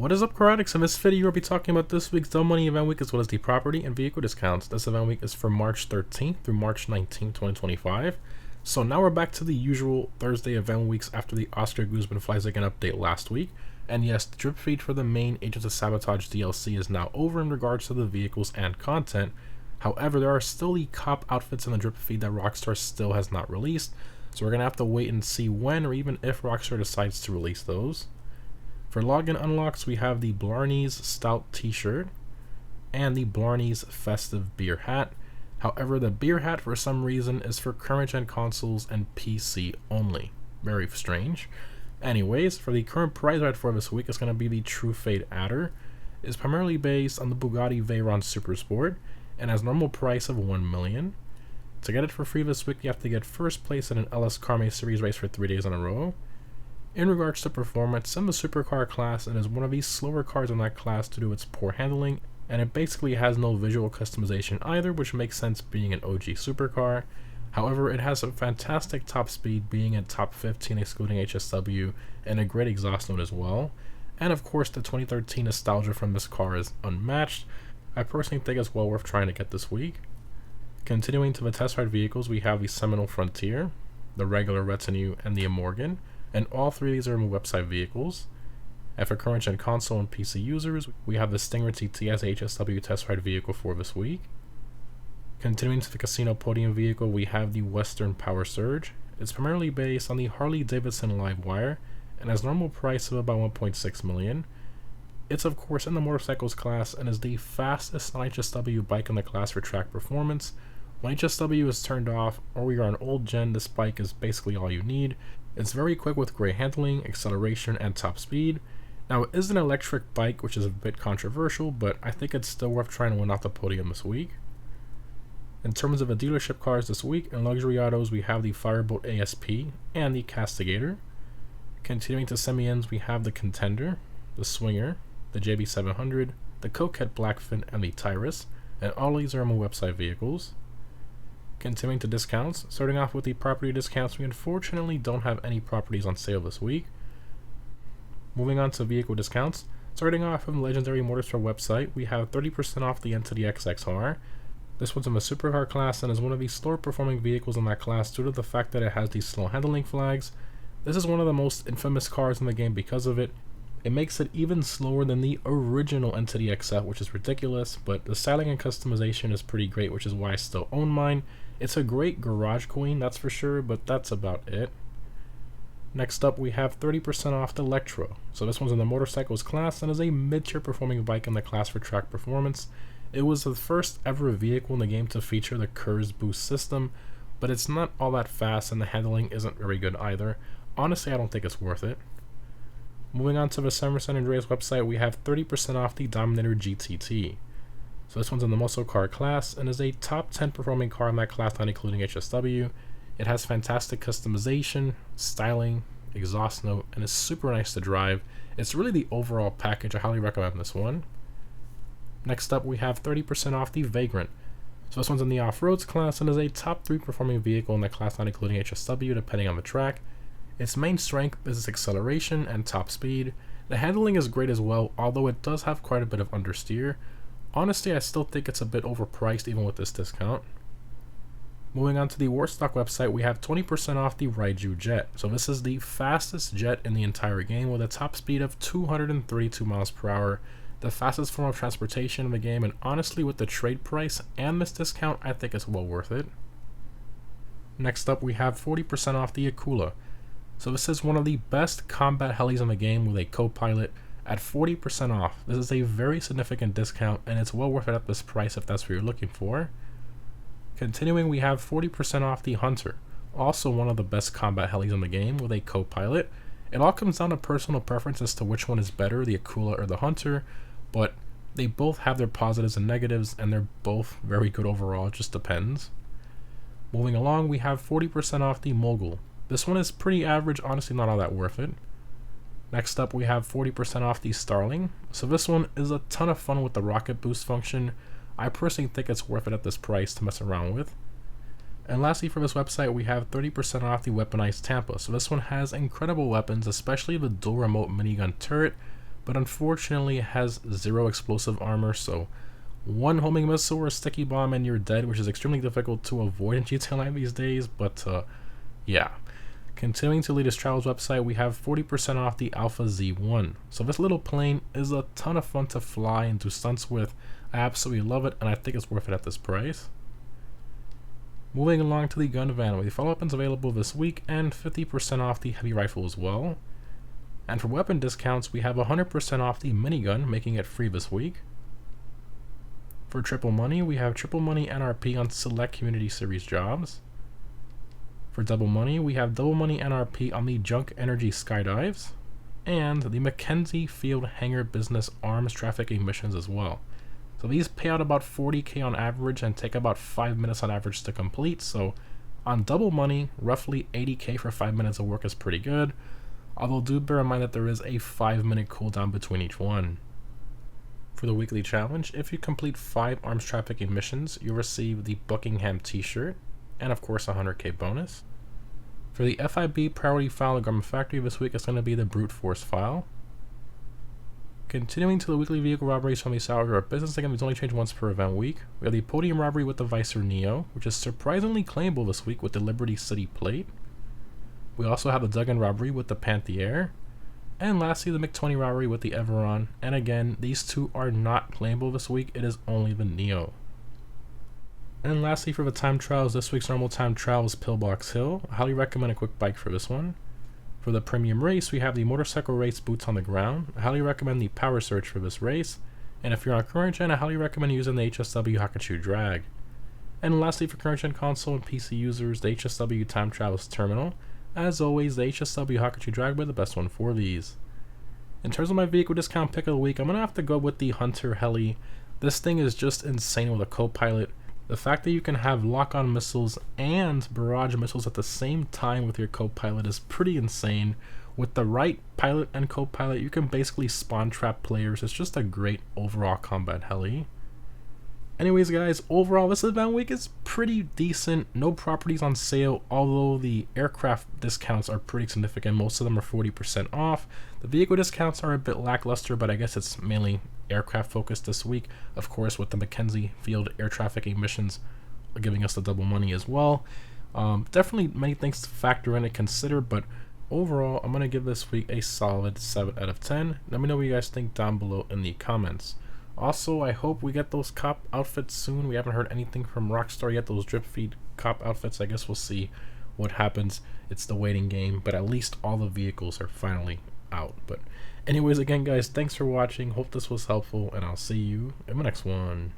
What is up, Karatics? In this video, we'll be talking about this week's Dumb Money event week as well as the property and vehicle discounts. This event week is from March 13th through March 19th, 2025. So now we're back to the usual Thursday event weeks after the Oscar Guzman Flies Again update last week. And yes, the drip feed for the main Agents of Sabotage DLC is now over in regards to the vehicles and content. However, there are still the cop outfits in the drip feed that Rockstar still has not released. So we're going to have to wait and see when or even if Rockstar decides to release those. For login unlocks, we have the Blarney's Stout t-shirt and the Blarney's Festive beer hat. However, the beer hat for some reason is for current gen consoles and PC only. Very strange. Anyways, for the current prize ride for this week is going to be the True Fate Adder. It's primarily based on the Bugatti Veyron Supersport and has normal price of 1 million. To get it for free this week, you have to get first place in an LS Carme Series race for 3 days in a row. In regards to performance, in the supercar class, it is one of the slower cars in that class due to its poor handling, and it basically has no visual customization either, which makes sense being an OG supercar. However, it has a fantastic top speed, being at top 15 excluding HSW, and a great exhaust note as well. And of course, the 2013 nostalgia from this car is unmatched. I personally think it's well worth trying to get this week. Continuing to the test ride vehicles, we have the Seminole Frontier, the regular Retinue, and the Amorgan. And all three of these are website vehicles. And for current gen console and PC users, we have the Stinger TTS HSW test ride vehicle for this week. Continuing to the casino podium vehicle, we have the Western Power Surge. It's primarily based on the Harley Davidson Livewire and has normal price of about 1.6 million. It's of course in the motorcycles class and is the fastest non-HSW bike in the class for track performance. When HSW is turned off or we are on old gen, this bike is basically all you need. It's very quick with great handling, acceleration, and top speed. Now, it is an electric bike, which is a bit controversial, but I think it's still worth trying to win off the podium this week. In terms of the dealership cars this week, in luxury autos, we have the Firebolt ASP and the Castigator. Continuing to semi-ins, we have the Contender, the Swinger, the JB700, the Coquette Blackfin, and the Tyrus, and all these are website vehicles. Continuing to discounts, starting off with the property discounts, we unfortunately don't have any properties on sale this week. Moving on to vehicle discounts, starting off from the Legendary Motorsport website, we have 30% off the Entity XXR. This one's in the supercar class and is one of the slower performing vehicles in that class due to the fact that it has these slow handling flags. This is one of the most infamous cars in the game because of it. It makes it even slower than the original Entity XF, which is ridiculous, but the styling and customization is pretty great, which is why I still own mine. It's a great garage queen, that's for sure, but that's about it. Next up, we have 30% off the Electro. So this one's in the motorcycles class and is a mid-tier performing bike in the class for track performance. It was the first ever vehicle in the game to feature the KERS boost system, but it's not all that fast and the handling isn't very good either. Honestly, I don't think it's worth it. Moving on to the Summer San Andreas website, we have 30% off the Dominator GTT. So this one's in the muscle car class and is a top 10 performing car in that class, not including HSW. It has fantastic customization, styling, exhaust note, and is super nice to drive. It's really the overall package. I highly recommend this one. Next up, we have 30% off the Vagrant. So this one's in the off-roads class and is a top 3 performing vehicle in that class, not including HSW, depending on the track. Its main strength is its acceleration and top speed. The handling is great as well, although it does have quite a bit of understeer. Honestly, I still think it's a bit overpriced even with this discount. Moving on to the Warstock website, we have 20% off the Raiju Jet. So this is the fastest jet in the entire game with a top speed of 232 miles per hour, the fastest form of transportation in the game, and honestly with the trade price and this discount, I think it's well worth it. Next up, we have 40% off the Akula. So this is one of the best combat helis in the game with a co-pilot at 40% off. This is a very significant discount and it's well worth it at this price if that's what you're looking for. Continuing, we have 40% off the Hunter, also one of the best combat helis in the game with a co-pilot. It all comes down to personal preference as to which one is better, the Akula or the Hunter, but they both have their positives and negatives and they're both very good overall, it just depends. Moving along, we have 40% off the Mogul. This one is pretty average, honestly not all that worth it. Next up, we have 40% off the Starling. So this one is a ton of fun with the rocket boost function. I personally think it's worth it at this price to mess around with. And lastly, for this website, we have 30% off the Weaponized Tampa. So this one has incredible weapons, especially the dual remote minigun turret, but unfortunately it has 0 explosive armor, so one homing missile or a sticky bomb and you're dead, which is extremely difficult to avoid in GTA Online these days. But yeah. Continuing to latest travels website, we have 40% off the Alpha Z1. So this little plane is a ton of fun to fly and do stunts with. I absolutely love it, and I think it's worth it at this price. Moving along to the gun van, the follow-up is available this week, and 50% off the heavy rifle as well. And for weapon discounts, we have 100% off the minigun, making it free this week. For triple money, we have triple money NRP on select community series jobs. For double money, we have double money NRP on the Junk Energy Skydives, and the MCKENZIE Field Hangar Business Arms Trafficking missions as well. So these pay out about 40k on average and take about 5 minutes on average to complete, so on double money, roughly 80k for 5 minutes of work is pretty good, although do bear in mind that there is a 5-minute cooldown between each one. For the weekly challenge, if you complete 5 arms trafficking missions, you'll receive the Buckingham t-shirt, and of course a 100k bonus. For the FIB priority file in the Garment Factory this week, it's going to be the Brute Force file. Continuing to the weekly vehicle robberies from the Salvador business, again, these only change once per event week. We have the Podium robbery with the Vicer Neo, which is surprisingly claimable this week with the Liberty City plate. We also have the Duggan robbery with the Panther. And lastly, the McTony robbery with the Everon. And again, these two are not claimable this week, it is only the Neo. And lastly, for the time trials, this week's normal time trial is Pillbox Hill. I highly recommend a quick bike for this one. For the premium race, we have the motorcycle race Boots on the Ground. I highly recommend the Power Surge for this race. And if you're on current gen, I highly recommend using the HSW Hakachu Drag. And lastly, for current gen console and PC users, the HSW Time Travels Terminal. As always, the HSW Hakachu Drag will be the best one for these. In terms of my vehicle discount pick of the week, I'm going to have to go with the Hunter Heli. This thing is just insane with a co-pilot. The fact that you can have lock-on missiles and barrage missiles at the same time with your co-pilot is pretty insane. With the right pilot and co-pilot, you can basically spawn trap players. It's just a great overall combat heli. Anyways guys, overall this event week is pretty decent. No properties on sale, although the aircraft discounts are pretty significant. Most of them are 40% off. The vehicle discounts are a bit lackluster, but I guess it's mainly aircraft focused this week. Of course, with the MCKENZIE Field air trafficking missions giving us the double money as well. Definitely many things to factor in and consider, but overall I'm going to give this week a solid 7 out of 10. Let me know what you guys think down below in the comments. Also, I hope we get those cop outfits soon. We haven't heard anything from Rockstar yet, those drip feed cop outfits. I guess we'll see what happens. It's the waiting game, but at least all the vehicles are finally out. But anyways, again guys, thanks for watching. Hope this was helpful, and I'll see you in the next one.